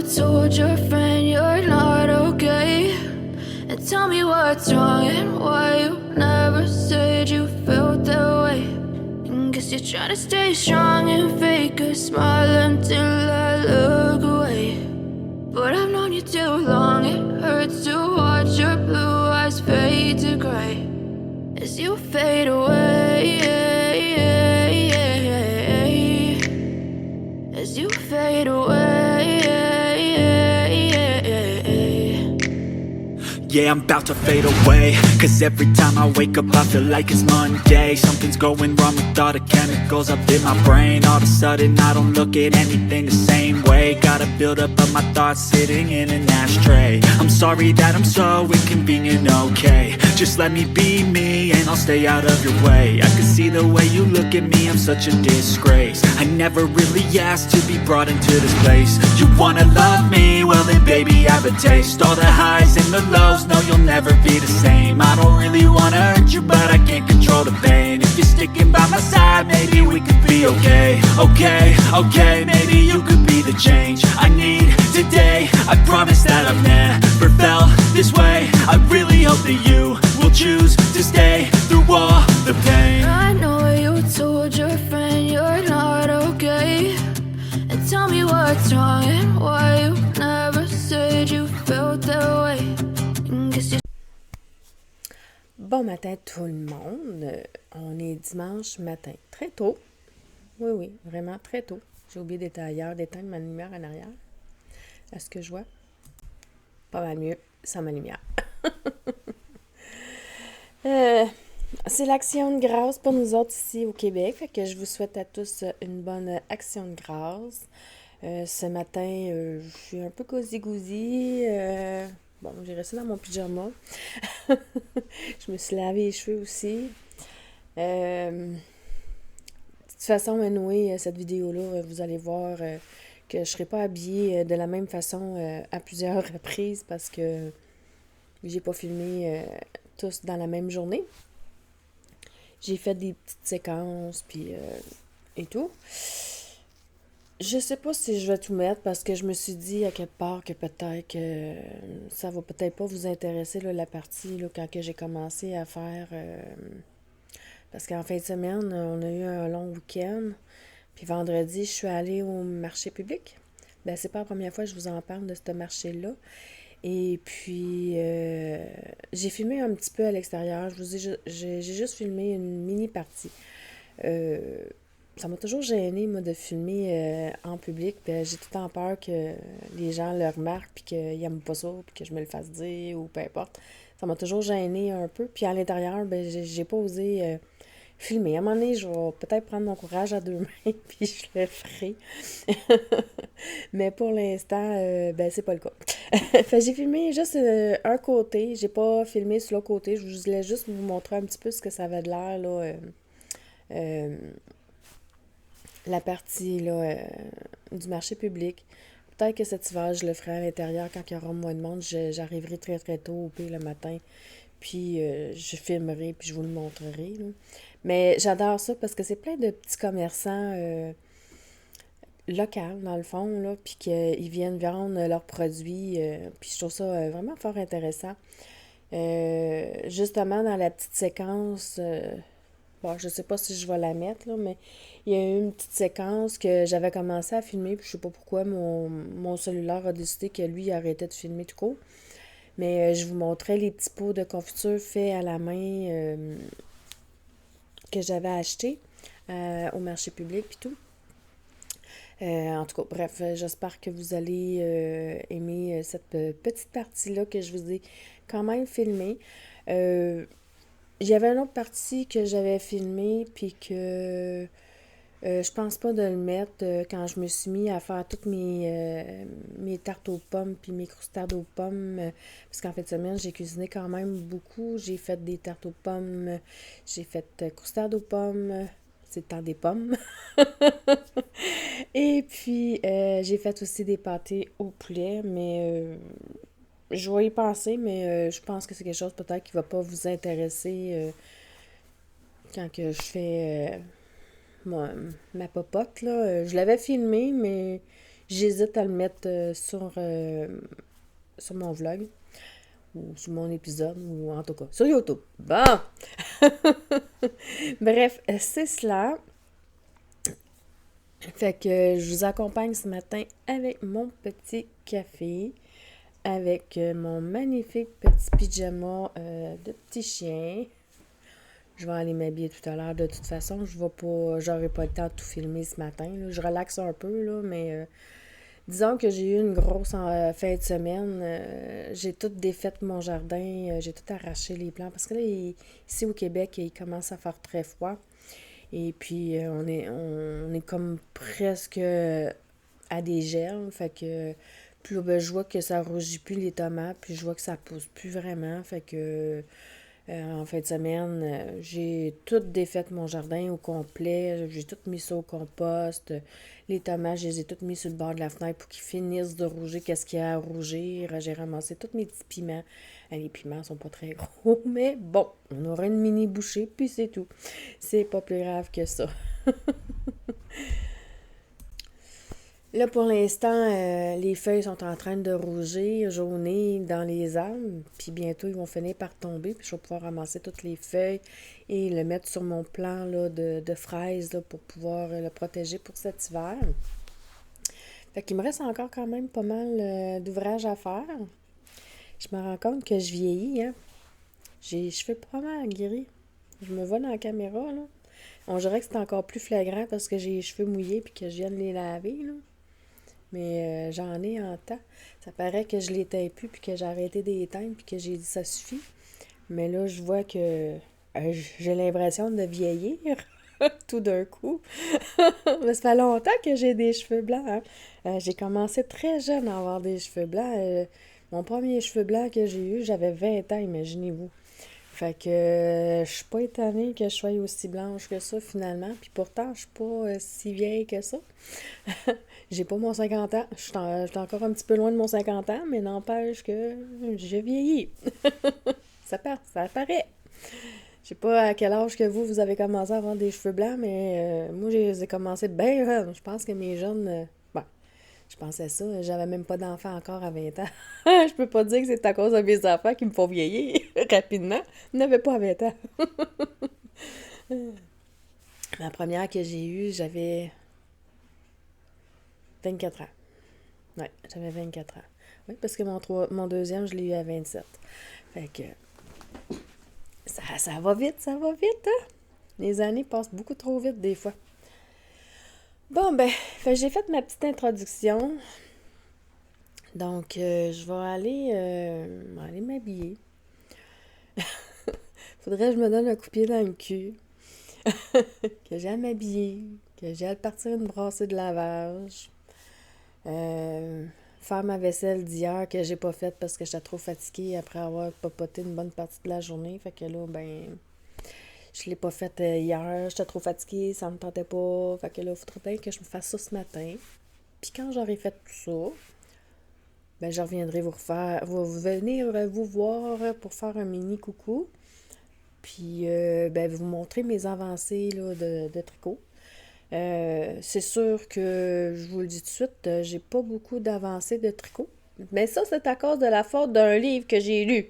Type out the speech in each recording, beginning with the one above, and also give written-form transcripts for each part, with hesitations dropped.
told your friend you're not okay. And tell me what's wrong and why you never said you felt that way. And guess you're trying to stay strong and fake a smile until I look away. But I've known you too long, it hurts to watch your blue eyes fade to gray as you fade away, as you fade away. Yeah, I'm about to fade away, cause every time I wake up I feel like it's Monday. Something's going wrong with all the chemicals up in my brain. All of a sudden I don't look at anything the same way. Gotta build up of my thoughts sitting in an ashtray. I'm sorry that I'm so inconvenient, okay. Just let me be me and I'll stay out of your way. I can see the way you look at me, I'm such a disgrace. I never really asked to be brought into this place. You wanna love me? Well then baby have a taste. All the highs and the lows, no you'll never be the same. I don't really wanna hurt you but I can't control the pain. If you're sticking by my side maybe we could be okay. Okay, maybe you could be the change I need today. I promise that I've never felt this way. I really hope that you will choose to stay through all the pain. I know you told your friend you're not okay. And tell me what's wrong and why you never said you felt that way. And guess you... Bon matin tout le monde, on est dimanche matin, très tôt, oui, vraiment très tôt. J'ai oublié d'éteindre ma lumière en arrière. Est-ce que je vois? Pas mal mieux sans ma lumière. C'est l'Action de grâce pour nous autres ici au Québec, fait que je vous souhaite à tous une bonne Action de grâce. Ce matin, je suis un peu cosy-gousi. Bon, j'ai resté dans mon pyjama. Je me suis lavé les cheveux aussi. De toute façon, anyway, cette vidéo-là, vous allez voir que je ne serai pas habillée de la même façon à plusieurs reprises parce que j'ai pas filmé tous dans la même journée. J'ai fait des petites séquences puis et tout. Je sais pas si je vais tout mettre parce que je me suis dit à quelque part que peut-être que ça va peut-être pas vous intéresser là, la partie là, quand que j'ai commencé à faire parce qu'en fin de semaine, on a eu un long week-end. Puis vendredi, je suis allée au marché public. Ben, c'est pas la première fois que je vous en parle de ce marché-là. Et puis, j'ai filmé un petit peu à l'extérieur. Je vous ai, j'ai juste filmé une mini-partie. Ça m'a toujours gênée, moi, de filmer en public. Puis j'ai tout le temps peur que les gens le remarquent, puis qu'ils n'aiment pas ça, puis que je me le fasse dire, ou peu importe. Ça m'a toujours gênée un peu. Puis à l'intérieur, ben, j'ai pas osé filmer. À un moment donné, je vais peut-être prendre mon courage à deux mains, puis je le ferai. Mais pour l'instant, ben, c'est pas le cas. Fait, j'ai filmé juste un côté. J'ai pas filmé sur l'autre côté. Je voulais juste vous montrer un petit peu ce que ça avait de l'air, là. La partie, là, du marché public. Peut-être que cet hiver, je le ferai à l'intérieur quand il y aura moins de monde. J'arriverai très, très tôt au pire le matin. Puis, je filmerai, puis je vous le montrerai, là. Mais j'adore ça parce que c'est plein de petits commerçants locaux, dans le fond, là, puis qu'ils viennent vendre leurs produits. Puis je trouve ça vraiment fort intéressant. Justement, dans la petite séquence, bon, je sais pas si je vais la mettre, là, mais il y a eu une petite séquence que j'avais commencé à filmer, puis je sais pas pourquoi mon cellulaire a décidé que lui, il arrêtait de filmer tout court. Mais je vous montrais les petits pots de confiture faits à la main que j'avais acheté au marché public puis tout. En tout cas, bref, j'espère que vous allez aimer cette petite partie-là que je vous ai quand même filmée. Il y avait une autre partie que j'avais filmée puis que je pense pas de le mettre quand je me suis mis à faire toutes mes tartes aux pommes puis mes croustades aux pommes. Parce qu'en fin de semaine, j'ai cuisiné quand même beaucoup. J'ai fait des tartes aux pommes. J'ai fait croustades aux pommes. C'est le temps des pommes. Et puis, j'ai fait aussi des pâtés au poulet. Mais je vais y penser, mais je pense que c'est quelque chose peut-être qui va pas vous intéresser quand que je fais... ma popote, là, je l'avais filmé, mais J'hésite à le mettre sur mon vlog ou sur mon épisode ou en tout cas sur YouTube. Bon! Bref, c'est cela. Fait que je vous accompagne ce matin avec mon petit café, avec mon magnifique petit pyjama de petit chien. Je vais aller m'habiller tout à l'heure. De toute façon, j'aurai pas le temps de tout filmer ce matin, là. Je relaxe un peu, là, mais disons que j'ai eu une grosse fin de semaine. J'ai tout défait mon jardin. J'ai tout arraché les plants. Parce que là, ici au Québec, il commence à faire très froid. Et puis, on est comme presque à des gels. Fait que, puis ben, je vois que ça rougit plus les tomates. Puis je vois que ça pousse plus vraiment. Fait que, en fin de semaine, j'ai tout défait mon jardin au complet. J'ai tout mis ça au compost. Les tomates, je les ai toutes mis sur le bord de la fenêtre pour qu'ils finissent de rougir. Qu'est-ce qu'il y a à rougir? J'ai ramassé tous mes petits piments. Les piments sont pas très gros, mais bon, on aura une mini bouchée, puis c'est tout. C'est pas plus grave que ça. Là, pour l'instant, les feuilles sont en train de rougir, jaunir dans les arbres. Puis bientôt, ils vont finir par tomber. Puis je vais pouvoir ramasser toutes les feuilles et le mettre sur mon plan là, de fraises là, pour pouvoir le protéger pour cet hiver. Fait qu'il me reste encore quand même pas mal d'ouvrages à faire. Je me rends compte que je vieillis, hein. J'ai les cheveux pas mal gris. Je me vois dans la caméra, là. On dirait que c'est encore plus flagrant parce que j'ai les cheveux mouillés puis que je viens de les laver, là. Mais j'en ai en temps. Ça paraît que je les teins plus puis que j'ai arrêté de les teindre puis que j'ai dit ça suffit. Mais là, je vois que j'ai l'impression de vieillir tout d'un coup. Mais ça fait longtemps que j'ai des cheveux blancs, hein. J'ai commencé très jeune à avoir des cheveux blancs. Mon premier cheveu blanc que j'ai eu, j'avais 20 ans, imaginez-vous. Fait que je suis pas étonnée que je sois aussi blanche que ça finalement. Puis pourtant, je suis pas si vieille que ça. J'ai pas mon 50 ans. Je suis encore un petit peu loin de mon 50 ans, mais n'empêche que j'ai vieilli. Ça apparaît. Je sais pas à quel âge que vous avez commencé à avoir des cheveux blancs, mais moi, j'ai commencé bien jeune. Je pense que mes jeunes... je pensais ça. J'avais même pas d'enfant encore à 20 ans. Je peux pas dire que c'est à cause de mes enfants qui me font vieillir rapidement. Je n'avais pas à 20 ans. La première que j'ai eue, j'avais 24 ans. Ouais, j'avais 24 ans. Oui, parce que mon deuxième, je l'ai eu à 27. Fait que ça va vite, hein? Les années passent beaucoup trop vite des fois. Bon, ben, j'ai fait ma petite introduction. Donc, je vais aller m'habiller. Faudrait que je me donne un coup de pied dans le cul. Que j'aille m'habiller. Que j'aille partir une brassée de lavage. Faire ma vaisselle d'hier que j'ai pas faite parce que j'étais trop fatiguée après avoir papoté une bonne partie de la journée. Fait que là, ben, je l'ai pas faite hier. J'étais trop fatiguée, ça me tentait pas. Fait que là, il faudrait bien que je me fasse ça ce matin. Puis quand j'aurai fait tout ça, ben, je reviendrai venir vous voir pour faire un mini coucou. Puis, ben, vous montrer mes avancées là, de tricot. C'est sûr que, je vous le dis tout de suite, j'ai pas beaucoup d'avancées de tricot. Mais ça, c'est à cause de la faute d'un livre que j'ai lu.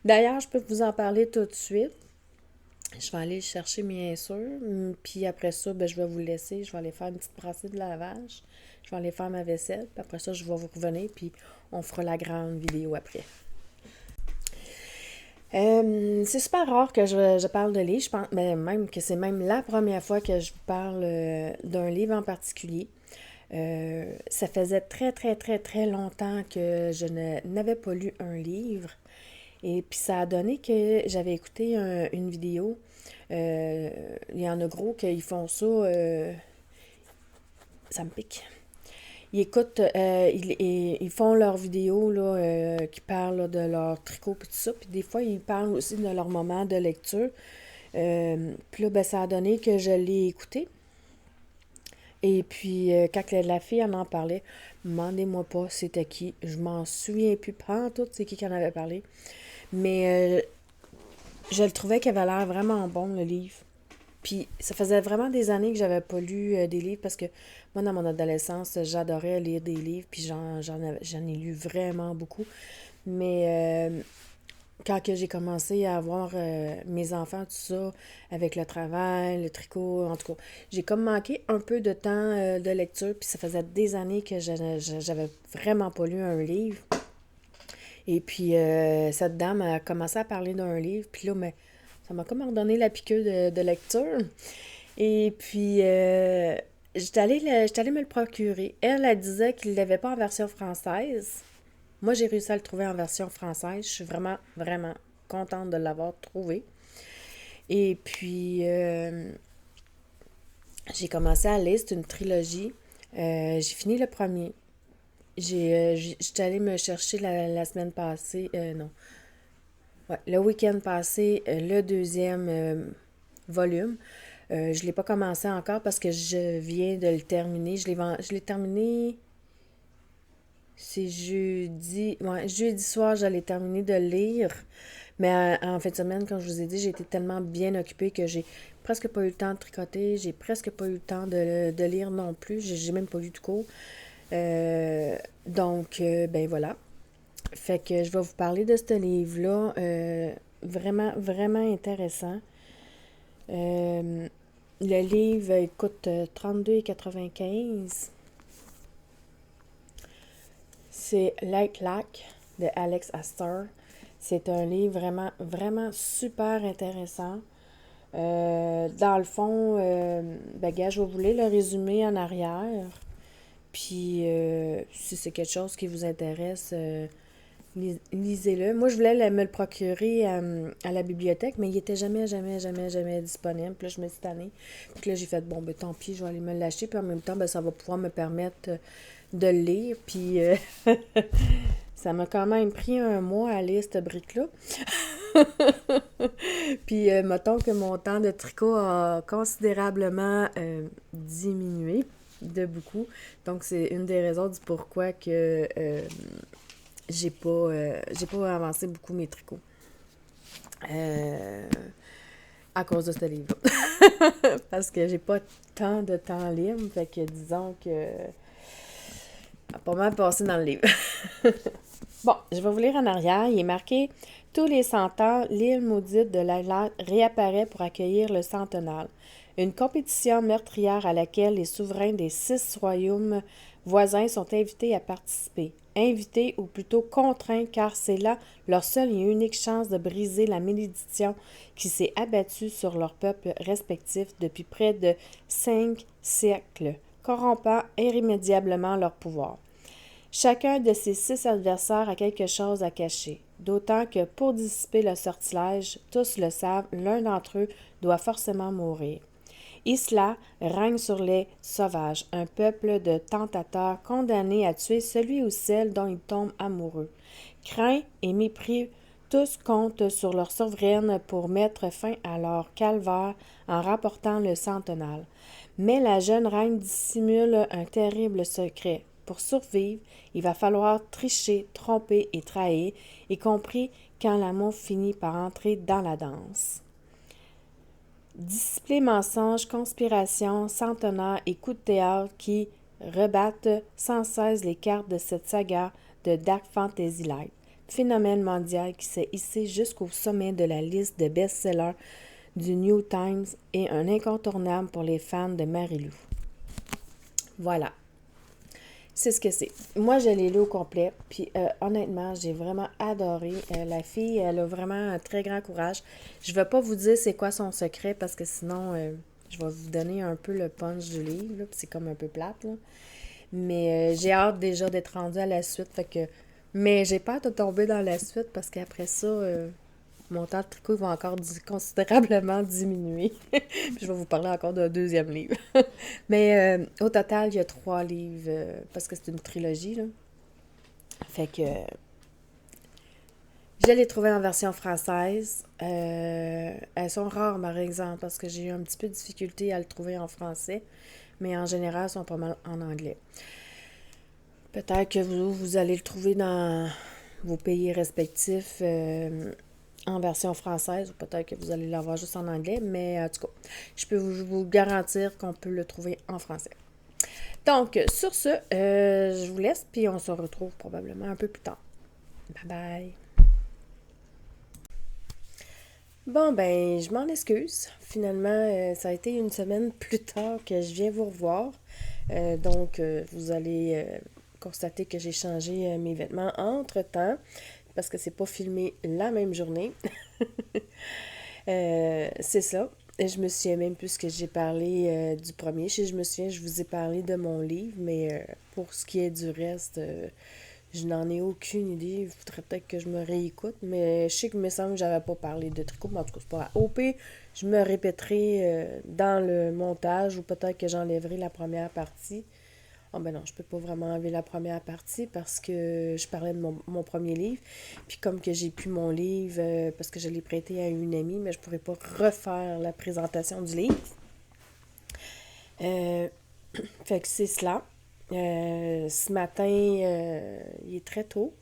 D'ailleurs, je peux vous en parler tout de suite. Je vais aller le chercher, bien sûr. Puis après ça, ben, je vais vous laisser. Je vais aller faire une petite brassée de lavage. Je vais aller faire ma vaisselle. Puis après ça, je vais vous revenir. Puis on fera la grande vidéo après. C'est super rare que je parle de livres. Je pense même que c'est même la première fois que je vous parle d'un livre en particulier. Ça faisait très, très, très, très longtemps que je n'avais pas lu un livre. Et puis ça a donné que j'avais écouté une vidéo. Il y en a gros qui font ça. Ça me pique. Ils écoutent, ils font leurs vidéos là, qui parlent là, de leur tricot et tout ça. Puis des fois, ils parlent aussi de leur moment de lecture. Puis là, ben, ça a donné que je l'ai écouté. Et puis, quand la fille en parlait, demandez-moi pas c'était qui. Je m'en souviens plus pas en tout c'est qui en avait parlé. Mais je le trouvais qu'il avait l'air vraiment bon, le livre. Puis ça faisait vraiment des années que j'avais pas lu des livres parce que moi, dans mon adolescence, j'adorais lire des livres, puis j'en ai lu vraiment beaucoup. Mais quand que j'ai commencé à avoir mes enfants, tout ça, avec le travail, le tricot, en tout cas, j'ai comme manqué un peu de temps de lecture, puis ça faisait des années que j'avais vraiment pas lu un livre. Et puis, cette dame a commencé à parler d'un livre, puis là, mais, ça m'a comme redonné la piqûre de lecture. Et puis, j'étais allée me le procurer. Elle disait qu'il ne l'avait pas en version française. Moi, j'ai réussi à le trouver en version française. Je suis vraiment, vraiment contente de l'avoir trouvé. Et puis, j'ai commencé à lire, c'est une trilogie. J'ai fini le premier. J'étais allée me chercher la semaine passée, non, ouais, le week-end passé, le deuxième volume. Je ne l'ai pas commencé encore parce que je viens de le terminer. Je l'ai terminé, c'est jeudi. Ouais, jeudi soir, j'allais terminer de le lire. Mais en fin de semaine, comme je vous ai dit, j'ai été tellement bien occupée que j'ai presque pas eu le temps de tricoter. J'ai presque pas eu le temps de lire non plus. J'ai même pas lu de cours. Ben voilà. Fait que je vais vous parler de ce livre-là. Vraiment, vraiment intéressant. Le livre coûte 32,95. C'est Like Lac de Alex Astor. C'est un livre vraiment, vraiment super intéressant. Dans le fond, gars, je vais vous lire le résumé en arrière. Puis, si c'est quelque chose qui vous intéresse, lisez-le. Moi, je voulais me le procurer à la bibliothèque, mais il était jamais, jamais, jamais, jamais disponible. Puis là, je me suis tannée. Puis là, j'ai fait, bon, ben tant pis, je vais aller me l'acheter. Puis en même temps, ben, ça va pouvoir me permettre de le lire. Puis, ça m'a quand même pris un mois à lire cette brique-là. Puis, mettons que mon temps de tricot a considérablement diminué de beaucoup. Donc, c'est une des raisons du pourquoi que j'ai pas avancé beaucoup mes tricots. À cause de ce livre. Parce que j'ai pas tant de temps libre. Fait que disons que a pas mal passé dans le livre. Bon, je vais vous lire en arrière. Il est marqué « Tous les 100 ans, l'île maudite de Lailat réapparaît pour accueillir le centenal. Une compétition meurtrière à laquelle les souverains des 6 royaumes voisins sont invités à participer. Invités ou plutôt contraints car c'est là leur seule et unique chance de briser la malédiction qui s'est abattue sur leurs peuples respectifs depuis près de 5 siècles, corrompant irrémédiablement leur pouvoir. Chacun de ces 6 adversaires a quelque chose à cacher, d'autant que pour dissiper le sortilège, tous le savent, l'un d'entre eux doit forcément mourir. Isla règne sur les sauvages, un peuple de tentateurs condamnés à tuer celui ou celle dont ils tombent amoureux. Craint et mépris, tous comptent sur leur souveraine pour mettre fin à leur calvaire en rapportant le centenal. Mais la jeune reine dissimule un terrible secret. Pour survivre, il va falloir tricher, tromper et trahir, y compris quand l'amour finit par entrer dans la danse. Disciplines, mensonges, conspirations, centenaires et coups de théâtre qui rebattent sans cesse les cartes de cette saga de Dark Fantasy Light, phénomène mondial qui s'est hissé jusqu'au sommet de la liste de best-sellers du New Times et un incontournable pour les fans de Marie-Lou. Voilà. C'est ce que c'est. Moi, je l'ai lu au complet, puis honnêtement, j'ai vraiment adoré. La fille, elle a vraiment un très grand courage. Je ne vais pas vous dire c'est quoi son secret, parce que sinon, je vais vous donner un peu le punch du livre, là, puis c'est comme un peu plate, là. Mais j'ai hâte déjà d'être rendue à la suite, fait que... Mais j'ai peur de tomber dans la suite, parce qu'après ça, mon temps de tricot va encore considérablement diminuer. Puis je vais vous parler encore d'un deuxième livre. Mais au total, il y a 3 livres, parce que c'est une trilogie, là. Fait que je l'ai trouvé en version française. Elles sont rares, par exemple, parce que j'ai eu un petit peu de difficulté à le trouver en français. Mais en général, elles sont pas mal en anglais. Peut-être que vous allez le trouver dans vos pays respectifs. en version française, ou peut-être que vous allez l'avoir juste en anglais, mais en tout cas, je peux vous garantir qu'on peut le trouver en français. Donc, sur ce, je vous laisse, puis on se retrouve probablement un peu plus tard. Bye bye! Bon, ben, je m'en excuse. Finalement, ça a été une semaine plus tard que je viens vous revoir. Donc, vous allez constater que j'ai changé mes vêtements entre-temps, parce que c'est pas filmé la même journée. C'est ça. Et je me souviens même plus que j'ai parlé du premier. Si je me souviens, je vous ai parlé de mon livre, mais pour ce qui est du reste, je n'en ai aucune idée. Il faudrait peut-être que je me réécoute, mais je sais que me semble que j'avais pas parlé de tricot, mais en tout cas, c'est pas grave. Au pire, je me répéterai dans le montage ou peut-être que j'enlèverai la première partie. Ah ben non, je peux pas vraiment enlever la première partie parce que je parlais de mon premier livre. Puis comme que j'ai plus mon livre parce que je l'ai prêté à une amie, mais je pourrais pas refaire la présentation du livre. Fait que c'est cela. Ce matin, il est très tôt.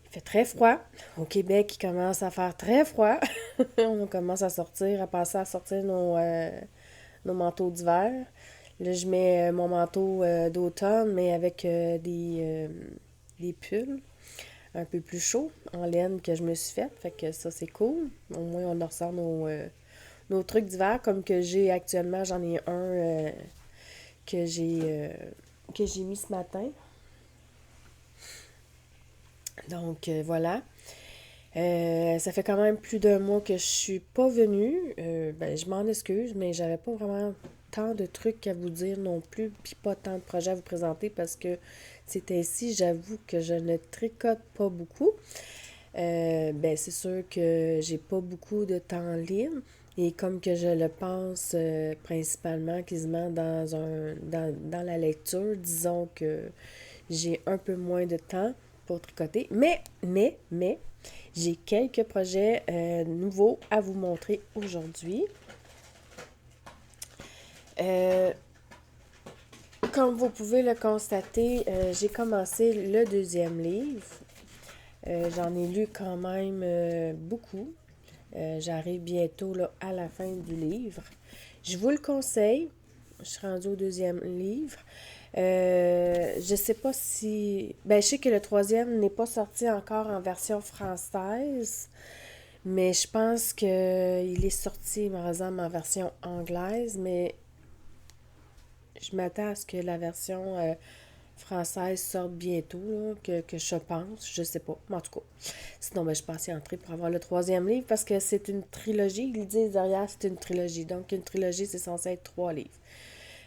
Il fait très froid. Au Québec, il commence à faire très froid. On commence à sortir, à passer à sortir nos manteaux d'hiver. Là, je mets mon manteau d'automne, mais avec des pulls un peu plus chauds, en laine que je me suis faite. Fait que ça, c'est cool. Au moins, on ressort nos trucs d'hiver, comme que j'ai actuellement. J'en ai un que j'ai mis ce matin. Donc, voilà. Ça fait quand même plus d'un mois que je suis pas venue. Ben, je m'en excuse, mais j'avais pas vraiment tant de trucs à vous dire non plus, puis pas tant de projets à vous présenter parce que c'est ainsi, j'avoue que je ne tricote pas beaucoup. Ben, c'est sûr que j'ai pas beaucoup de temps libre et comme que je le pense principalement quasiment dans la lecture, disons que j'ai un peu moins de temps pour tricoter, mais j'ai quelques projets nouveaux à vous montrer aujourd'hui. Comme vous pouvez le constater, j'ai commencé le deuxième livre. J'en ai lu quand même beaucoup. J'arrive bientôt là, à la fin du livre. Je vous le conseille. Je suis rendue au deuxième livre. Je sais pas si... Ben, je sais que le troisième n'est pas sorti encore en version française, mais je pense qu'il est sorti, par exemple, en version anglaise, mais je m'attends à ce que la version française sorte bientôt, là, que je pense, je sais pas, mais en tout cas. Sinon, ben, je patienterai pour avoir le troisième livre, parce que c'est une trilogie, ils disent derrière, c'est une trilogie, donc une trilogie, c'est censé être 3 livres.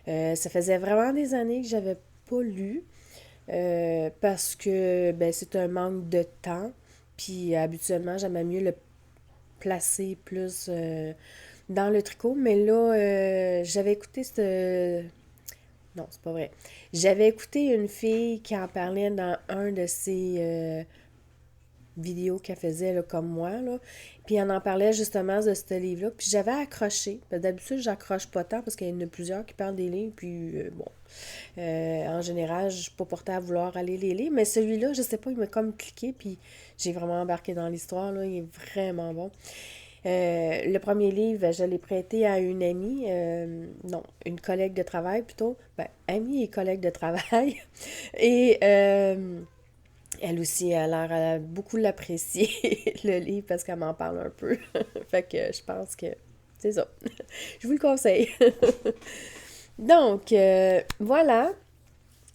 Ça faisait vraiment des années que j'avais pas lu parce que ben, c'est un manque de temps. Puis habituellement, j'aimais mieux le placer plus dans le tricot. Mais là, j'avais écouté Non, c'est pas vrai. J'avais écouté une fille qui en parlait dans un de ses vidéos qu'elle faisait là, comme moi. Là. Puis elle en parlait justement de ce livre-là. Puis j'avais accroché. D'habitude, j'accroche pas tant parce qu'il y en a plusieurs qui parlent des livres. Puis bon, en général, je suis pas portée à vouloir aller les lire. Mais celui-là, je sais pas, il m'a comme cliqué. Puis j'ai vraiment embarqué dans l'histoire. Là. Il est vraiment bon. Le premier livre, je l'ai prêté à une amie, non, une collègue de travail plutôt, ben, amie et collègue de travail. Et elle aussi, elle a l'air beaucoup l'apprécier, le livre, parce qu'elle m'en parle un peu. Fait que je pense que c'est ça. Je vous le conseille. Donc, voilà.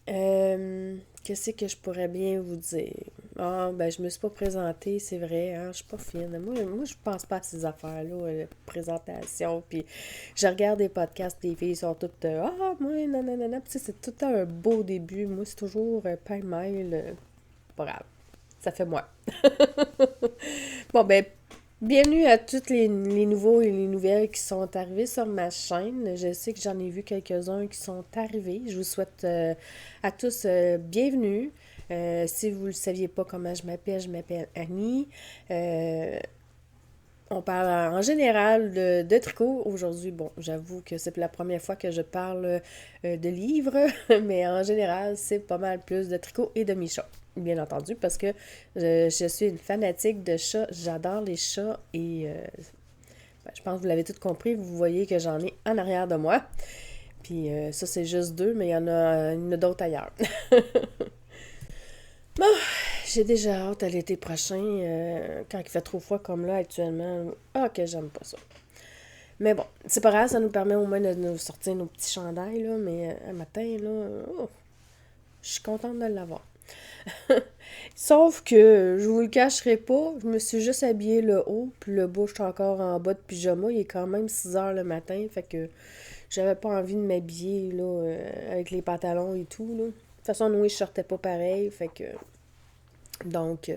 Qu'est-ce que je pourrais bien vous dire? Ah, ben, je me suis pas présentée, c'est vrai, hein, je suis pas fine. Moi, je pense pas à ces affaires-là, présentation, puis je regarde des podcasts, les filles sont toutes, ah, moi, non, non, non, non, puis tu sais, c'est tout le temps un beau début. Moi, c'est toujours pêle-mêle, pas grave, ça fait moi. Bon, ben, bienvenue à tous les nouveaux et les nouvelles qui sont arrivés sur ma chaîne. Je sais que j'en ai vu quelques-uns qui sont arrivés. Je vous souhaite à tous bienvenue. Si vous ne saviez pas comment je m'appelle Annie. On parle en général de tricot. Aujourd'hui, bon, j'avoue que c'est la première fois que je parle de livres, mais en général, c'est pas mal plus de tricot et de Micha. bien entendu, parce que je suis une fanatique de chats. J'adore les chats et je pense que vous l'avez tout compris. Vous voyez que j'en ai en arrière de moi. Puis ça, c'est juste 2, mais il y en a d'autres ailleurs. Bon, j'ai déjà hâte à l'été prochain, quand il fait trop froid comme là actuellement. Ah, que j'aime pas ça. Mais bon, c'est pas grave, ça nous permet au moins de nous sortir nos petits chandails, là, mais un matin, là, oh, je suis contente de l'avoir. Sauf que, je vous le cacherai pas, je me suis juste habillée le haut, puis le bas, je suis encore en bas de pyjama. Il est quand même 6 heures le matin, fait que j'avais pas envie de m'habiller, là, avec les pantalons et tout, là. De toute façon, nous, je sortais pas pareil, fait que... Donc,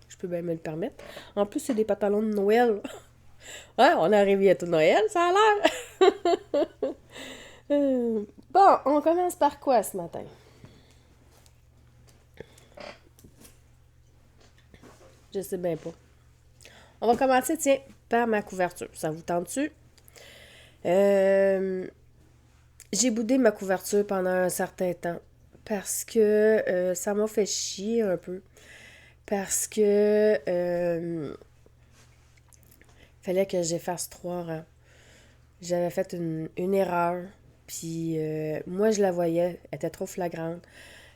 je peux bien me le permettre. En plus, c'est des pantalons de Noël. Ouais, on arrive bientôt Noël, ça a l'air. Bon, on commence par quoi ce matin? Je sais bien pas. On va commencer, tiens, par ma couverture. Ça vous tente-tu? J'ai boudé ma couverture pendant un certain temps parce que ça m'a fait chier un peu. Parce que fallait que j'efface 3 rangs. J'avais fait une erreur, puis moi je la voyais, elle était trop flagrante.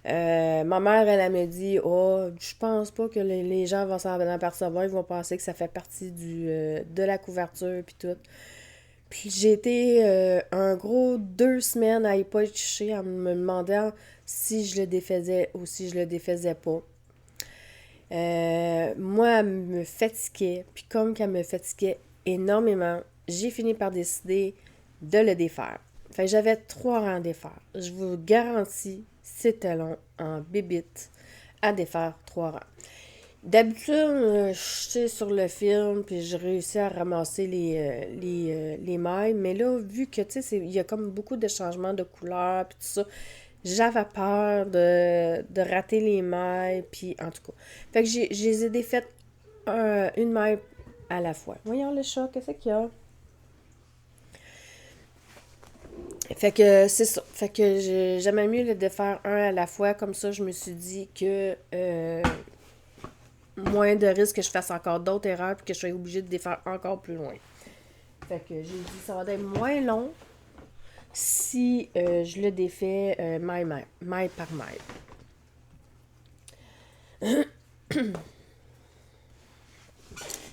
Ma mère, elle me dit, oh, je pense pas que les gens vont s'en apercevoir, ils vont penser que ça fait partie de la couverture, puis tout. Puis j'ai été un gros 2 semaines à y pas y toucher en me demandant si je le défaisais ou si je le défaisais pas. Moi, elle me fatiguait, puis comme qu'elle me fatiguait énormément, j'ai fini par décider de le défaire. Fait que j'avais 3 rangs à défaire. Je vous garantis, c'était long en bébite à défaire 3 rangs. D'habitude, je suis sur le film, puis je réussis à ramasser les mailles, mais là, vu que, tu sais, il y a comme beaucoup de changements de couleurs, puis tout ça, j'avais peur de rater les mailles, puis en tout cas. Fait que je les ai défaites une maille à la fois. Voyons le chat, qu'est-ce qu'il y a? Fait que c'est ça. Fait que j'aimais mieux le défaire un à la fois. Comme ça, je me suis dit que moins de risques que je fasse encore d'autres erreurs puis que je sois obligée de défaire encore plus loin. Fait que j'ai dit ça va être moins long si je le défais maille par maille.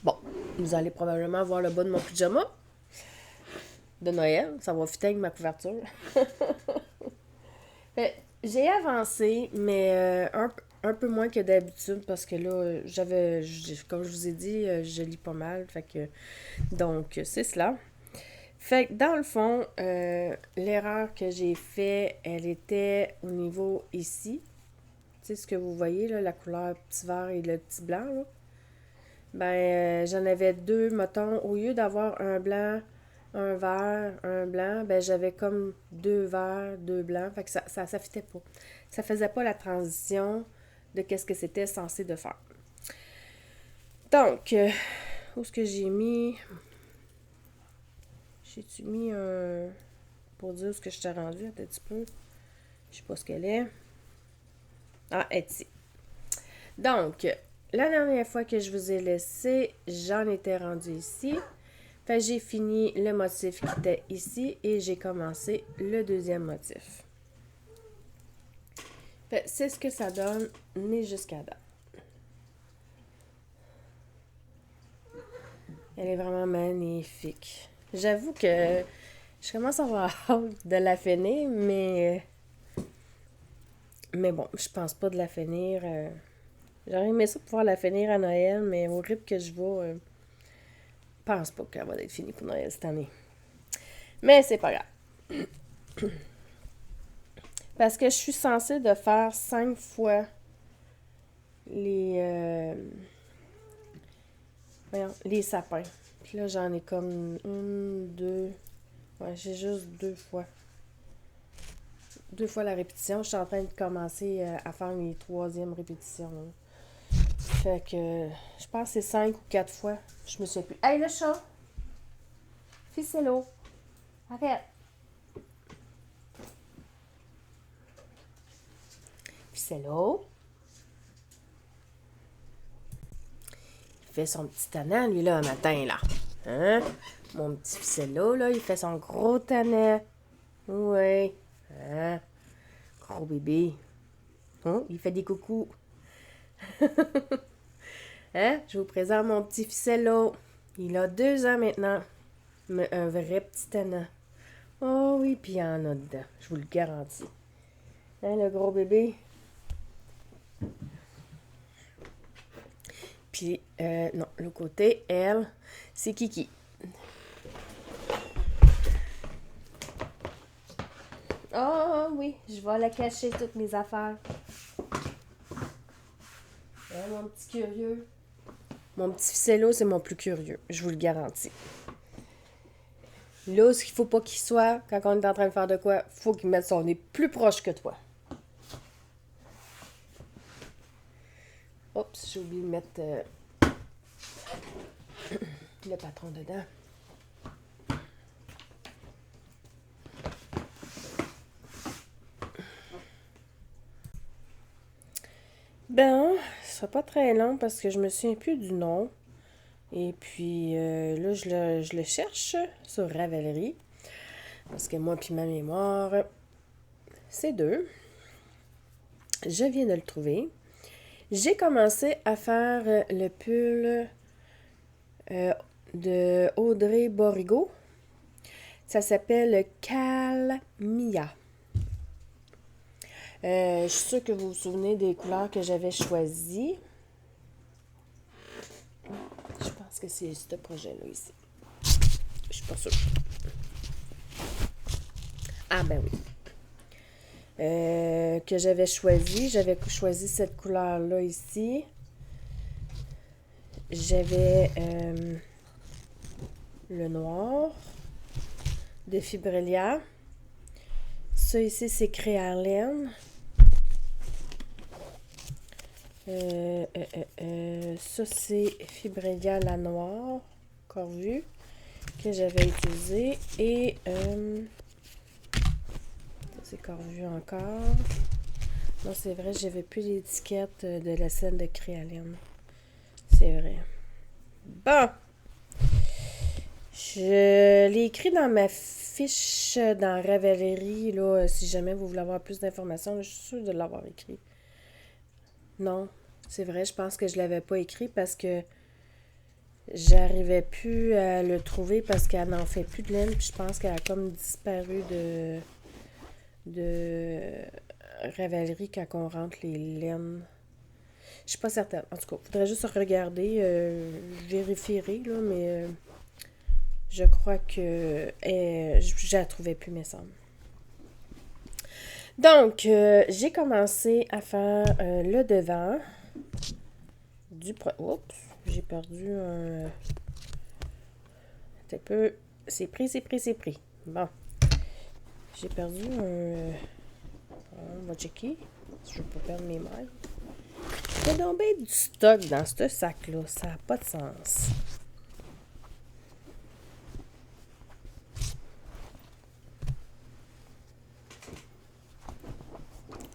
Bon, vous allez probablement voir le bas de mon pyjama de Noël. Ça va fitter avec ma couverture. J'ai avancé, mais un peu moins que d'habitude parce que là, comme je vous ai dit, je lis pas mal. Fait que, donc, c'est cela. Fait que dans le fond, l'erreur que j'ai fait, elle était au niveau ici. Tu sais ce que vous voyez, là, la couleur petit vert et le petit blanc, là. Ben, j'en avais 2, mettons. Au lieu d'avoir un blanc, un vert, un blanc, ben j'avais comme 2 verts, 2 blancs. Fait que ça fitait pas. Ça faisait pas la transition de qu'est-ce que c'était censé de faire. Donc, où est-ce que j'ai mis... J'ai-tu mis un... Pour dire ce que je t'ai rendu, un petit peu. Je sais pas ce qu'elle est. Ah, elle est ici. Donc, la dernière fois que je vous ai laissé, j'en étais rendue ici. Fait que j'ai fini le motif qui était ici et j'ai commencé le deuxième motif. Fait c'est ce que ça donne, né jusqu'à date. Elle est vraiment magnifique. J'avoue que je commence à avoir hâte de la finir, mais bon, je pense pas de la finir. J'aurais aimé ça pouvoir la finir à Noël, mais au rythme que je vais, je pense pas qu'elle va être finie pour Noël cette année. Mais c'est pas grave. Parce que je suis censée de faire 5 fois les sapins. Puis là, j'en ai comme 1, 2... Ouais, j'ai juste 2 fois. 2 fois la répétition. Je suis en train de commencer à faire mes 3e répétitions. Là. Fait que je pense que c'est 5 ou 4 fois. Je me souviens plus. Hey, le chat! Ficello! Arrête! Ficello! fait son petit tannant, lui, là, un matin, là. Hein? Mon petit ficello, là, il fait son gros tannant. Oui. Hein? Gros bébé. Oh, il fait des coucous. Hein? Je vous présente mon petit ficello. Il a 2 ans maintenant. Mais un vrai petit tannant. Oh oui, puis il y en a dedans. Je vous le garantis. Hein, le gros bébé? Puis, non, le côté, elle, c'est Kiki. Ah oui, je vais la cacher, toutes mes affaires. Hein, mon petit curieux. Mon petit ficello, c'est mon plus curieux, je vous le garantis. Là, ce qu'il faut pas qu'il soit, quand on est en train de faire de quoi, faut qu'il mette son nez plus proche que toi. Oups, j'ai oublié de mettre le patron dedans. Ben, ce sera pas très long parce que je me souviens plus du nom. Et puis là, je le cherche sur Ravelry. Parce que moi puis ma mémoire, c'est 2. Je viens de le trouver. J'ai commencé à faire le pull de Audrey Borigo. Ça s'appelle Calmia. Je suis sûre que vous vous souvenez des couleurs que j'avais choisies. Je pense que c'est ce projet-là ici. Je suis pas sûre. Ah ben oui. Que j'avais choisi. J'avais choisi cette couleur-là ici. J'avais le noir de Fibrelia. Ça ici, c'est Créarlène. Ça, c'est Fibrelia la noire, encore vu, que j'avais utilisé. Et c'est Corvu encore. Non, c'est vrai, j'avais plus l'étiquette de la scène de Créalène. C'est vrai. Bon! Je l'ai écrit dans ma fiche dans Ravelry, là, si jamais vous voulez avoir plus d'informations, je suis sûre de l'avoir écrit. Non, c'est vrai, je pense que je l'avais pas écrit parce que j'arrivais plus à le trouver parce qu'elle n'en fait plus de laine, puis je pense qu'elle a comme disparu de Ravelry quand on rentre les laines. Je suis pas certaine. En tout cas, il faudrait juste regarder. Je vérifierai, là, mais je crois que je la trouvais plus, me semble. Donc, j'ai commencé à faire le devant du... Oups, j'ai perdu un... Un peu... C'est pris. Bon. J'ai perdu un... On va checker. Je ne veux pas perdre mes mailles. Il y a donc bien du stock dans ce sac-là. Ça n'a pas de sens.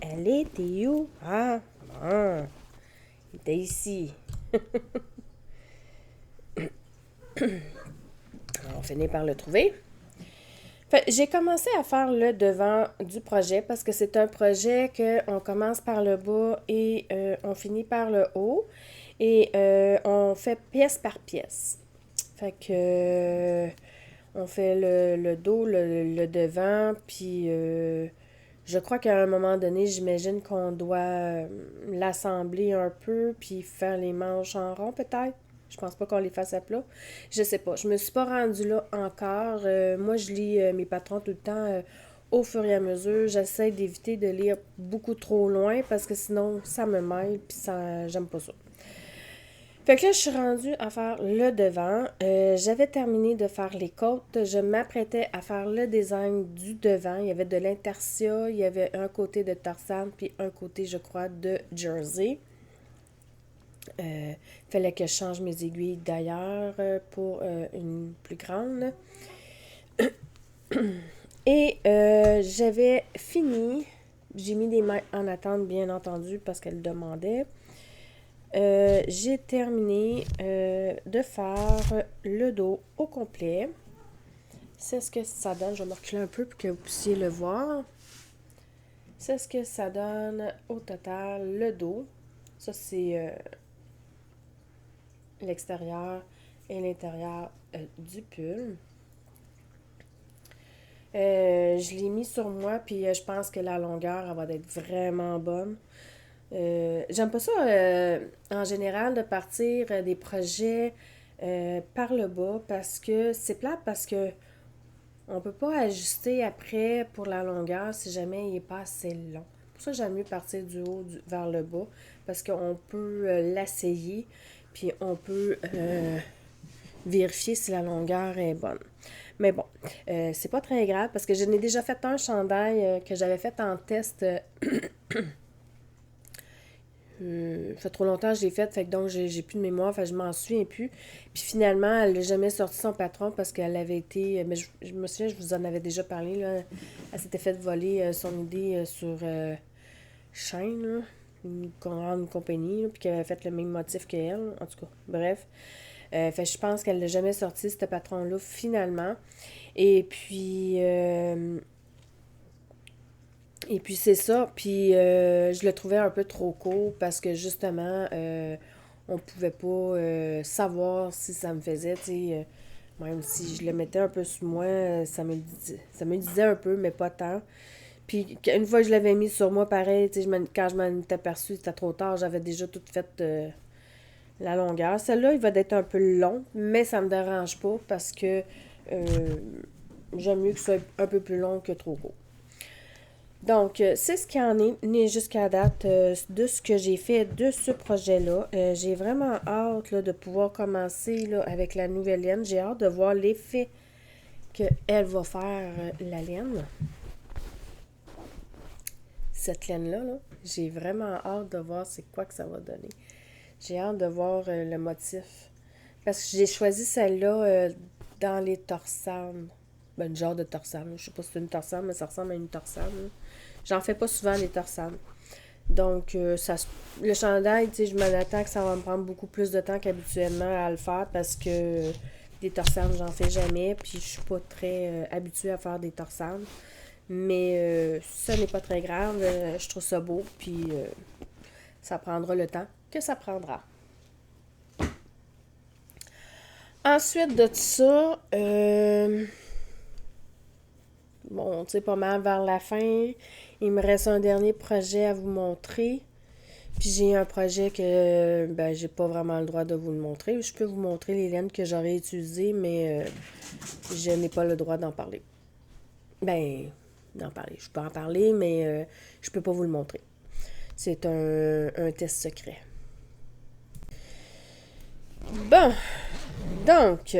Elle était où? Ah, bon. Il était ici. On finit par le trouver. J'ai commencé à faire le devant du projet parce que c'est un projet qu'on commence par le bas et on finit par le haut. Et on fait pièce par pièce. Fait que on fait le dos, le devant, puis je crois qu'à un moment donné, j'imagine qu'on doit l'assembler un peu, puis faire les manches en rond peut-être. Je pense pas qu'on les fasse à plat. Je sais pas. Je me suis pas rendue là encore. Moi, je lis mes patrons tout le temps au fur et à mesure. J'essaie d'éviter de lire beaucoup trop loin parce que sinon, ça me mêle, puis ça, j'aime pas ça. Fait que là, je suis rendue à faire le devant. J'avais terminé de faire les côtes. Je m'apprêtais à faire le design du devant. Il y avait de l'intersia, il y avait un côté de Tarzan, puis un côté, je crois, de Jersey. Fallait que je change mes aiguilles d'ailleurs pour une plus grande. Et j'avais fini. J'ai mis des mains en attente, bien entendu, parce qu'elle demandait. J'ai terminé de faire le dos au complet. C'est ce que ça donne. Je vais me reculer un peu pour que vous puissiez le voir. C'est ce que ça donne au total, le dos. Ça, c'est l'extérieur et l'intérieur du pull. Je l'ai mis sur moi, puis je pense que la longueur, elle va être vraiment bonne. J'aime pas ça, en général, de partir des projets par le bas parce que c'est plate parce que on peut pas ajuster après pour la longueur si jamais il est pas assez long. Pour ça, j'aime mieux partir du haut vers le bas parce qu'on peut l'essayer puis on peut vérifier si la longueur est bonne. Mais bon, c'est pas très grave parce que je n'ai déjà fait un chandail que j'avais fait en test. Ça fait trop longtemps que je l'ai fait donc j'ai plus de mémoire, fait que je m'en souviens plus. Puis finalement, elle n'a jamais sorti son patron parce qu'elle avait été. Mais je me souviens, je vous en avais déjà parlé, là. Elle s'était fait voler son idée sur Shine, là, une grande compagnie, là, puis qu'elle avait fait le même motif qu'elle. En tout cas, bref. Fait je pense qu'elle n'a jamais sorti ce patron-là finalement. Et puis. Et puis c'est ça, puis je le trouvais un peu trop court parce que justement, on pouvait pas savoir si ça me faisait, tu sais, même si je le mettais un peu sur moi, ça me disait un peu, mais pas tant. Puis une fois que je l'avais mis sur moi, pareil, tu sais, quand je m'en étais aperçue, c'était trop tard, j'avais déjà tout fait la longueur. Celle-là, il va être un peu long, mais ça me dérange pas parce que j'aime mieux que ce soit un peu plus long que trop court. Donc, c'est ce qu'il y en est né jusqu'à date de ce que j'ai fait de ce projet-là. J'ai vraiment hâte là, de pouvoir commencer là, avec la nouvelle laine. J'ai hâte de voir l'effet qu'elle va faire, la laine. Cette laine-là, là, j'ai vraiment hâte de voir c'est quoi que ça va donner. J'ai hâte de voir le motif. Parce que j'ai choisi celle-là dans les torsanes. Ben, genre de torsade. Je sais pas si c'est une torsade, mais ça ressemble à une torsade. Là. J'en fais pas souvent les torsades. Donc, le chandail, tu sais, je m'attends que ça va me prendre beaucoup plus de temps qu'habituellement à le faire parce que des torsades, j'en fais jamais. Puis, je suis pas très habituée à faire des torsades. Mais ça n'est pas très grave. Je trouve ça beau. Puis, ça prendra le temps que ça prendra. Ensuite de ça, bon, tu sais, pas mal vers la fin, il me reste un dernier projet à vous montrer. Puis j'ai un projet que, ben, j'ai pas vraiment le droit de vous le montrer. Je peux vous montrer les laines que j'aurais utilisées, mais je n'ai pas le droit d'en parler. Ben, d'en parler. Je peux en parler, mais je peux pas vous le montrer. C'est un test secret. Bon, donc,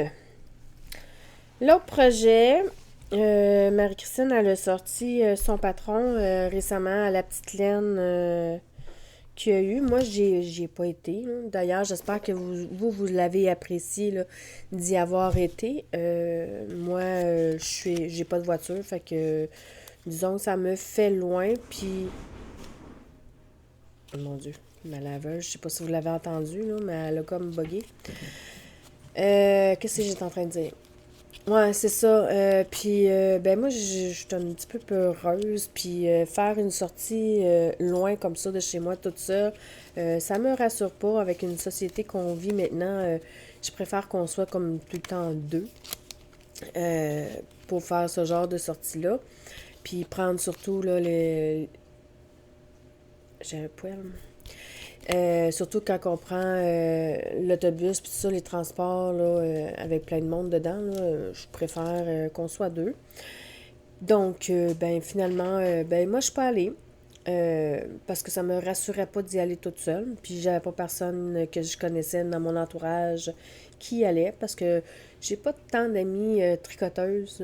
l'autre projet, Marie-Christine, elle a sorti son patron récemment à la petite laine qu'il y a eu. Moi, j'y ai pas été. Là. D'ailleurs, j'espère que vous l'avez apprécié là, d'y avoir été. Moi, j'ai pas de voiture, fait que disons que ça me fait loin, puis oh mon Dieu, ma laveuse, je sais pas si vous l'avez entendu, là, mais elle a comme bugué. Qu'est-ce que j'étais en train de dire? Ouais, c'est ça. Puis, ben moi, je suis un petit peu peureuse. Puis, faire une sortie loin comme ça de chez moi, toute seule, ça me rassure pas. Avec une société qu'on vit maintenant, je préfère qu'on soit comme tout le temps deux pour faire ce genre de sortie-là. Puis, prendre surtout, là, les... J'ai un poil. Surtout quand on prend l'autobus puis tout ça, les transports là, avec plein de monde dedans, là, je préfère qu'on soit deux. Donc, ben finalement, ben moi je suis pas allée parce que ça me rassurait pas d'y aller toute seule. Puis j'avais pas personne que je connaissais dans mon entourage qui y allait parce que j'ai pas tant d'amis tricoteuses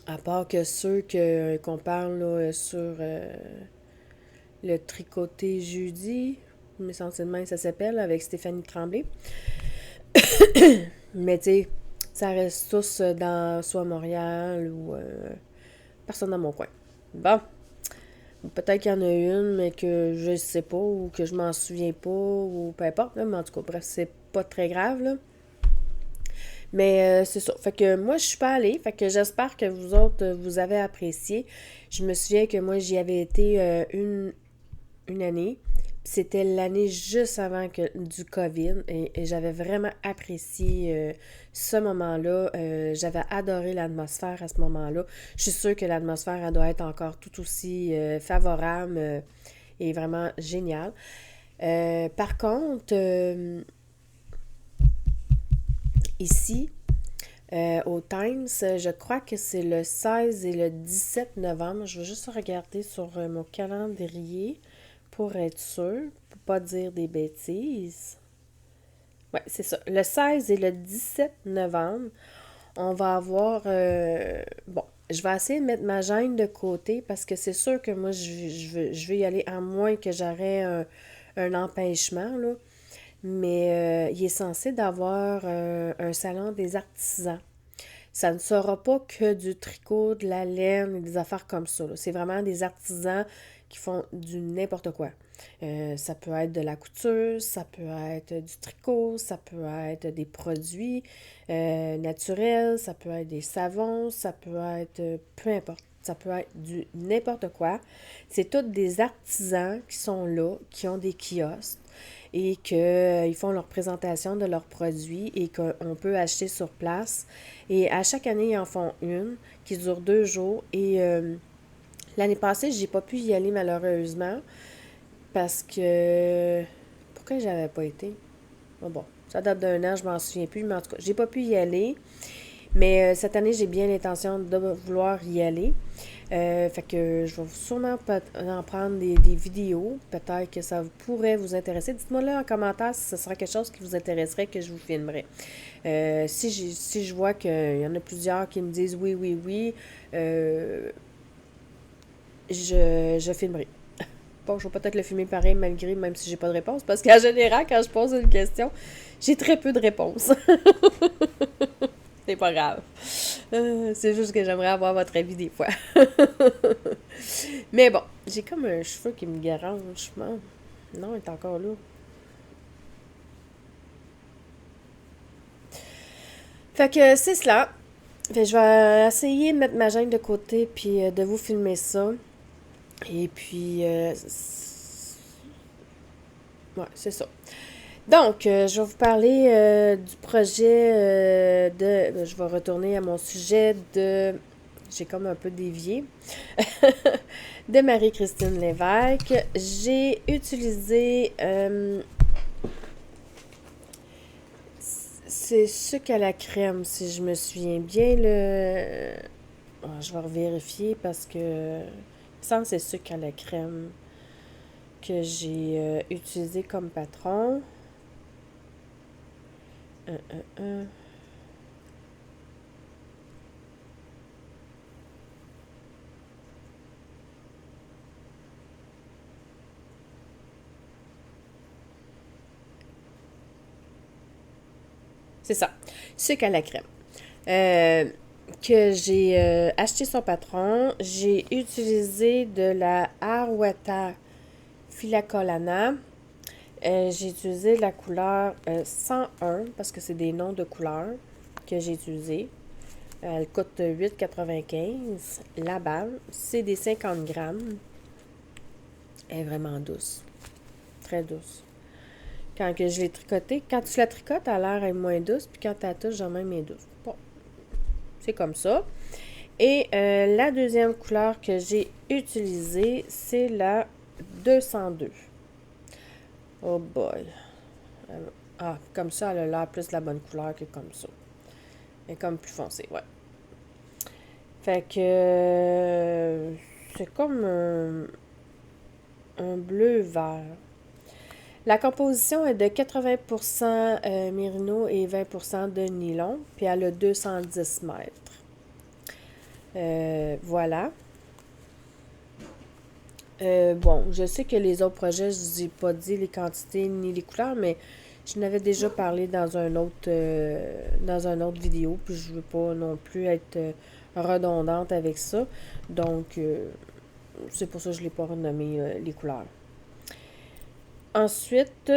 à part que ceux qu'on parle là, sur le tricoté jeudi, mais essentiellement ça s'appelle, avec Stéphanie Tremblay. Mais tu sais, ça reste tous dans soit Montréal ou personne dans mon coin. Bon. Peut-être qu'il y en a une, mais que je ne sais pas, ou que je m'en souviens pas, ou peu importe, là, mais en tout cas, bref, c'est pas très grave, là. Mais c'est ça. Fait que moi, je suis pas allée. Fait que j'espère que vous autres, vous avez apprécié. Je me souviens que moi, j'y avais été une année. C'était l'année juste avant du COVID. Et j'avais vraiment apprécié ce moment-là. J'avais adoré l'atmosphère à ce moment-là. Je suis sûre que l'atmosphère, elle doit être encore tout aussi favorable et vraiment géniale. Par contre, ici, au Times, je crois que c'est le 16 et le 17 novembre. Je vais juste regarder sur mon calendrier pour être sûr, pour pas dire des bêtises. Ouais, c'est ça. Le 16 et le 17 novembre, on va avoir... bon, je vais essayer de mettre ma gêne de côté parce que c'est sûr que moi, je vais y aller à moins que j'aurais un empêchement, là. Mais il est censé d'avoir un salon des artisans. Ça ne sera pas que du tricot, de la laine et des affaires comme ça, là. C'est vraiment des artisans qui font du n'importe quoi. Ça peut être de la couture, ça peut être du tricot, ça peut être des produits naturels, ça peut être des savons, ça peut être peu importe. Ça peut être du n'importe quoi. C'est tous des artisans qui sont là, qui ont des kiosques et qu'ils font leur présentation de leurs produits et qu'on peut acheter sur place. Et à chaque année, ils en font une qui dure 2 jours. Et l'année passée, j'ai pas pu y aller malheureusement parce que... Pourquoi j'avais pas été? Bon, ça date d'un an, je m'en souviens plus, mais en tout cas, j'ai pas pu y aller. Mais cette année, j'ai bien l'intention de vouloir y aller. Fait que je vais sûrement en prendre des vidéos. Peut-être que ça pourrait vous intéresser. Dites-moi là en commentaire si ce sera quelque chose qui vous intéresserait que je vous filmerai. Si je vois qu'il y en a plusieurs qui me disent oui, oui, oui, je filmerai. Bon, je vais peut-être le filmer pareil malgré, même si j'ai pas de réponse. Parce qu'en général, quand je pose une question, j'ai très peu de réponses. C'est pas grave. C'est juste que j'aimerais avoir votre avis des fois. Mais bon, j'ai comme un cheveu qui me dérange. Non, il est encore là. Fait que c'est cela. Fait que je vais essayer de mettre ma gêne de côté puis de vous filmer ça. Et puis, ouais, c'est ça. Donc, je vais vous parler du projet de... Je vais retourner à mon sujet de... J'ai comme un peu dévié. De Marie-Christine Lévesque. J'ai utilisé... c'est sucre à la crème, si je me souviens bien. Je vais revérifier parce que... Il me semble que c'est sucre à la crème que j'ai utilisé comme patron. C'est ça, sucre à la crème. Que j'ai acheté son patron. J'ai utilisé de la Arwata Filacolana. J'ai utilisé la couleur 101 parce que c'est des noms de couleurs que j'ai utilisés. Elle coûte 8,95 la balle. C'est des 50 grammes. Elle est vraiment douce. Très douce. Quand que je l'ai tricotée, quand tu la tricotes, elle a l'air moins douce, puis quand tu la touches, elle même est douce. Bon, c'est comme ça. Et la deuxième couleur que j'ai utilisée, c'est la 202. Oh boy. Ah, comme ça, elle a l'air plus de la bonne couleur que comme ça. Elle est comme plus foncée, ouais. Fait que c'est comme un bleu vert. La composition est de 80% mérino et 20% de nylon, puis elle a 210 mètres. Voilà. Bon, je sais que les autres projets, je vous ai pas dit les quantités ni les couleurs, mais je n'avais déjà parlé dans un autre vidéo, puis je veux pas non plus être redondante avec ça. Donc, c'est pour ça que je ne l'ai pas renommé les couleurs. Ensuite,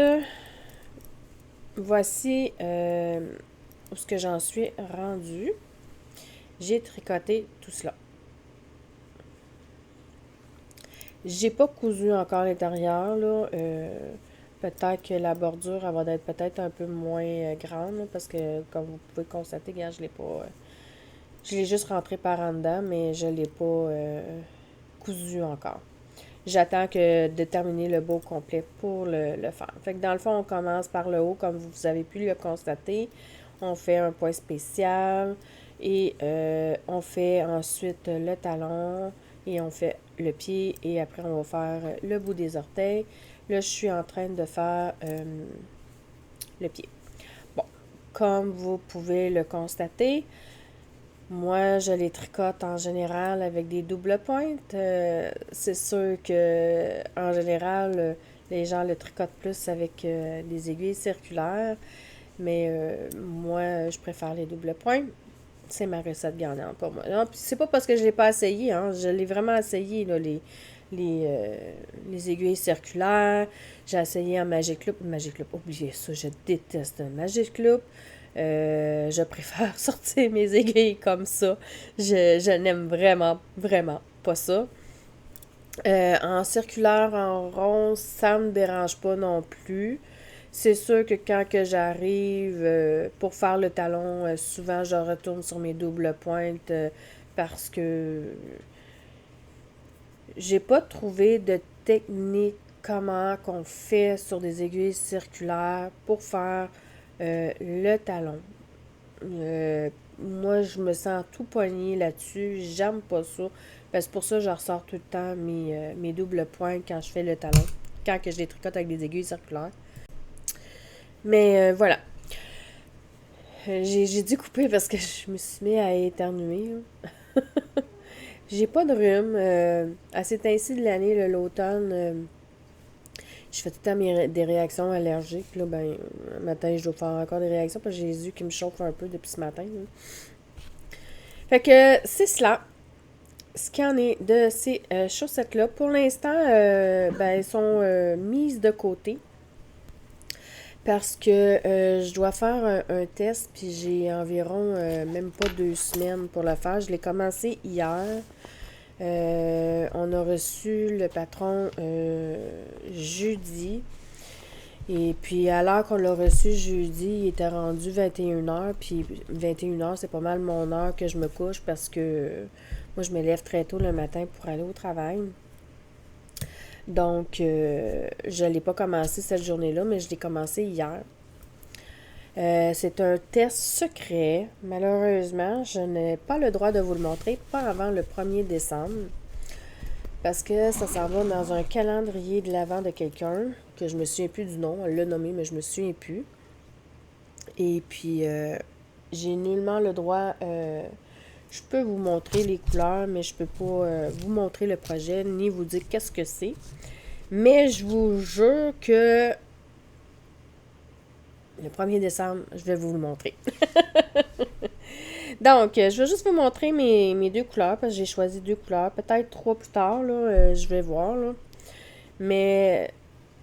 voici où ce que j'en suis rendue. J'ai tricoté tout cela. J'ai pas cousu encore l'intérieur, là. Peut-être que la bordure, elle va être peut-être un peu moins grande, là, parce que, comme vous pouvez constater, regarde, je l'ai pas... je l'ai juste rentré par en dedans, mais je l'ai pas cousu encore. J'attends de terminer le beau complet pour le faire. Fait que dans le fond, on commence par le haut, comme vous avez pu le constater. On fait un point spécial et on fait ensuite le talon et on fait le pied et après on va faire le bout des orteils. Là, je suis en train de faire le pied. Bon, comme vous pouvez le constater, moi, je les tricote en général avec des doubles pointes. C'est sûr que en général, les gens le tricotent plus avec des aiguilles circulaires. Mais moi, je préfère les doubles points. C'est ma recette gagnante pour moi. Non, puis c'est pas parce que je l'ai pas essayé, hein. Je l'ai vraiment essayé, là, les aiguilles circulaires. J'ai essayé en Magic Loop. Magic Loop, oubliez ça, je déteste un Magic Loop. Je préfère sortir mes aiguilles comme ça. Je n'aime vraiment, vraiment pas ça. En circulaire, en rond, ça me dérange pas non plus. C'est sûr que quand que j'arrive pour faire le talon, souvent je retourne sur mes doubles pointes parce que j'ai pas trouvé de technique comment qu'on fait sur des aiguilles circulaires pour faire le talon. Moi, je me sens tout poignée là-dessus. J'aime pas ça. Ben, c'est pour ça que je ressors tout le temps mes doubles points quand je fais le talon. Quand que je les tricote avec des aiguilles circulaires. Mais voilà. J'ai dû couper parce que je me suis mis à éternuer. J'ai pas de rhume. À cet ainsi de l'année, l'automne, je fais tout le temps des réactions allergiques. Là, ben, le matin, je dois faire encore des réactions parce que j'ai les yeux qui me chauffent un peu depuis ce matin. Là. Fait que c'est cela. Ce qu'il y en est de ces chaussettes-là. Pour l'instant, ben, elles sont mises de côté. Parce que je dois faire un test, puis j'ai environ même pas 2 semaines pour le faire. Je l'ai commencé hier. On a reçu le patron jeudi. Et puis à l'heure qu'on l'a reçu jeudi, il était rendu 21h. Puis 21h, c'est pas mal mon heure que je me couche parce que moi, je me lève très tôt le matin pour aller au travail. Donc, je ne l'ai pas commencé cette journée-là, mais je l'ai commencé hier. C'est un test secret. Malheureusement, je n'ai pas le droit de vous le montrer, pas avant le 1er décembre. Parce que ça s'en va dans un calendrier de l'avant de quelqu'un, que je me souviens plus du nom, elle l'a nommé, mais je me souviens plus. Et puis, j'ai nullement le droit... je peux vous montrer les couleurs, mais je peux pas vous montrer le projet, ni vous dire qu'est-ce que c'est. Mais je vous jure que le 1er décembre, je vais vous le montrer. Donc, je vais juste vous montrer mes deux couleurs, parce que j'ai choisi 2 couleurs. Peut-être 3 plus tard, là, je vais voir. Là. Mais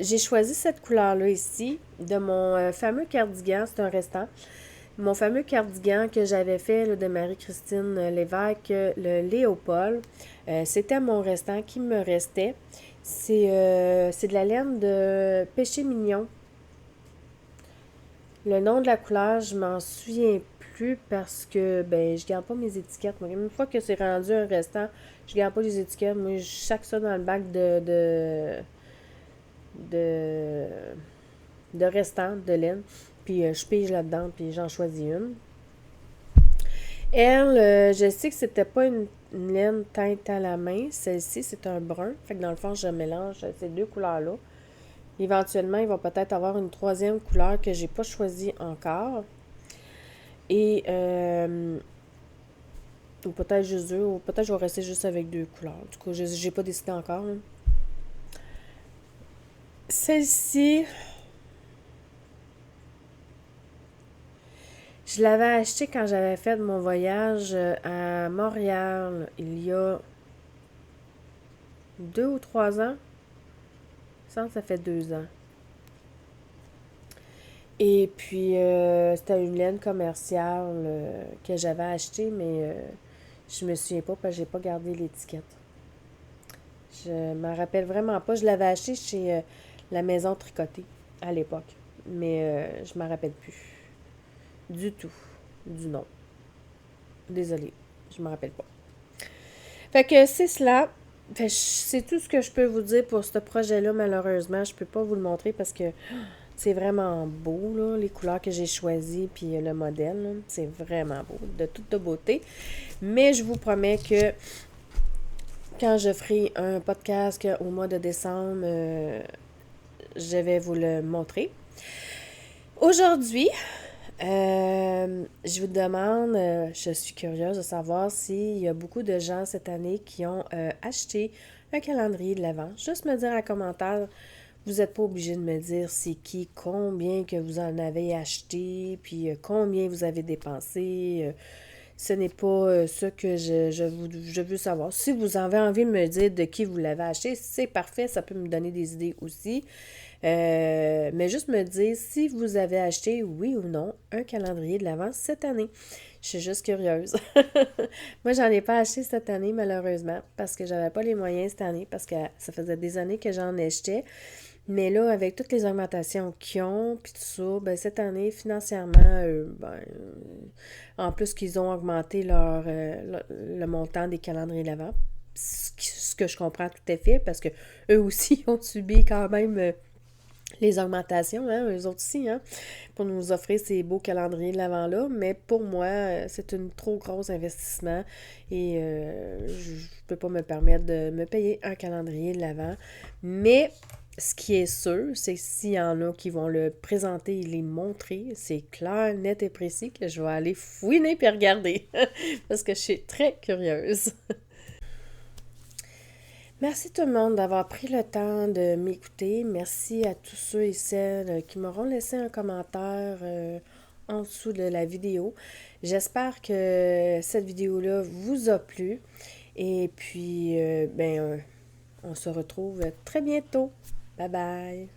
j'ai choisi cette couleur-là ici, de mon fameux cardigan, c'est un restant. Mon fameux cardigan que j'avais fait là, de Marie-Christine Lévesque, le Léopold, c'était mon restant qui me restait. C'est de la laine de Péché Mignon. Le nom de la couleur, je m'en souviens plus parce que ben je garde pas mes étiquettes. Moi, une fois que c'est rendu un restant, je garde pas les étiquettes. Moi, je sac ça dans le bac de restant de laine. Puis je pige là-dedans, puis j'en choisis une. Elle, je sais que c'était pas une laine teinte à la main. Celle-ci, c'est un brun. Fait que dans le fond, je mélange ces 2 couleurs-là. Éventuellement, il va peut-être avoir une 3e couleur que j'ai pas choisie encore. Et ou peut-être juste 2, ou peut-être je vais rester juste avec 2 couleurs. Du coup, j'ai pas décidé encore. Là. Celle-ci, je l'avais achetée quand j'avais fait mon voyage à Montréal il y a 2 ou 3 ans. Ça fait 2 ans. Et puis, c'était une laine commerciale que j'avais achetée, mais je me souviens pas parce que j'ai pas gardé l'étiquette. Je m'en rappelle vraiment pas. Je l'avais achetée chez la maison tricotée à l'époque. Mais je m'en rappelle plus. Du tout. Du nom. Désolée. Je m'en rappelle pas. Fait que c'est cela. Fait, c'est tout ce que je peux vous dire pour ce projet-là, malheureusement. Je peux pas vous le montrer parce que c'est vraiment beau, là, les couleurs que j'ai choisies, puis le modèle, là, c'est vraiment beau, de toute de beauté. Mais je vous promets que quand je ferai un podcast au mois de décembre, je vais vous le montrer. Aujourd'hui, je vous demande, je suis curieuse de savoir s'il y a beaucoup de gens cette année qui ont acheté un calendrier de l'Avent. Juste me dire en commentaire. Vous n'êtes pas obligé de me dire c'est qui, combien que vous en avez acheté, puis combien vous avez dépensé. Ce n'est pas ça que je veux savoir. Si vous avez envie de me dire de qui vous l'avez acheté, c'est parfait, ça peut me donner des idées aussi. Mais juste me dire si vous avez acheté, oui ou non, un calendrier de l'Avent cette année. Je suis juste curieuse. Moi, j'en ai pas acheté cette année, malheureusement, parce que j'avais pas les moyens cette année, parce que ça faisait des années que j'en achetais. Mais là, avec toutes les augmentations qu'ils ont, puis tout ça, ben, cette année, financièrement, en plus qu'ils ont augmenté le montant des calendriers de l'Avent, ce que je comprends tout à fait, parce que eux aussi ont subi quand même les augmentations, hein, eux autres aussi, hein, pour nous offrir ces beaux calendriers de l'Avent-là. Mais pour moi, c'est un trop gros investissement et je ne peux pas me permettre de me payer un calendrier de l'Avent. Mais ce qui est sûr, c'est que s'il y en a qui vont le présenter et les montrer, c'est clair, net et précis que je vais aller fouiner et regarder parce que je suis très curieuse. Merci tout le monde d'avoir pris le temps de m'écouter. Merci à tous ceux et celles qui m'auront laissé un commentaire en dessous de la vidéo. J'espère que cette vidéo-là vous a plu. Et puis, on se retrouve très bientôt. Bye bye!